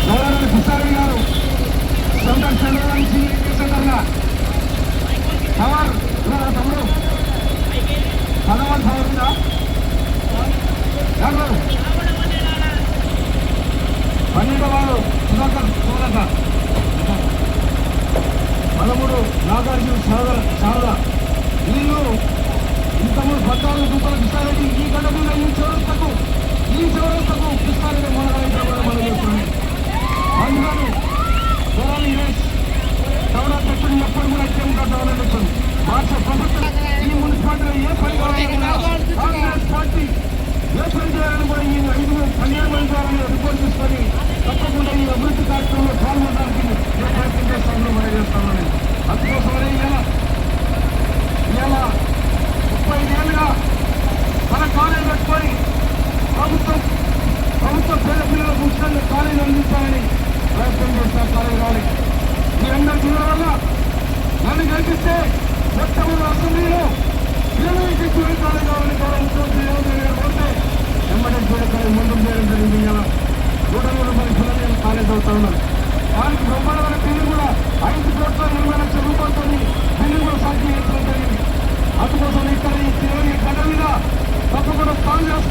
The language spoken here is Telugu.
గౌరవ కిషారి గారు సెంటర్ నుంచి సెంటర్గా పవర్ తమ్ముడు పదవాళ్ళు పవర్ ఉందా ఎవరు 12 వాడు సుధాకర్ సోదర 13 నాగార్జున సారద వీళ్ళు ఇంతకుముందు 14 రూపాయలు కృష్ణారెడ్డి ఈ గడ్డ మీద ఈ చౌరస్తకు కృష్ణారెడ్డి మొదలైతే కూడా మనం చేస్తున్నాం. అందుకని గౌరవ చౌరా చెట్టుని ఎప్పుడు కూడా ఎక్కడ ఉంటాం మార్చ ప్రభుత్వం ఈ మున్సిపాలిటీలో ఏ పని కాంగ్రెస్ పార్టీ ఏ పని చేయాలని కూడా ఈ 12 మంది ద్వారా రిపోర్ట్ తీసుకొని తప్పకుండా ఈ అభివృద్ధి కార్యక్రమంలో పాల్గొనడానికి ఏ ప్రయత్నం చేస్తామని మనం చేస్తామని అందుకోసమనే ఇలా 35 ఏళ్ళుగా మన కాలేజీ పెట్టుకొని ప్రభుత్వ పేద పిల్లలకు ఉచితంగా కాలేజీ అందించాలని ప్రయత్నం చేస్తాం. కాలేజీ రావాలి మీ అందరి చూడడం వల్ల నన్ను గెలిపిస్తే సెప్టెంబర్ అసెంబ్లీలో 20 జూనియర్ కాలేజ్ కావాలని కూడా ముఖ్యమంత్రి రేవంత్ రెడ్డి గారు కోరితే వెంబడే జూనియర్ కాలేజ్ ముందుకు చేయడం జరిగింది. ఇలా 130 మంది పిల్లలు కాలేజ్ అవుతా ఉన్నారు. దానికి బ్రహ్మాండమైన బిల్లు కూడా 5,20,00,000 రూపాయలతో బిల్లు కూడా సాధ్యం చేయడం జరిగింది. అందుకోసం ఇక్కడ ఈ గడ్డ మీద తప్పకుండా కాంగ్రెస్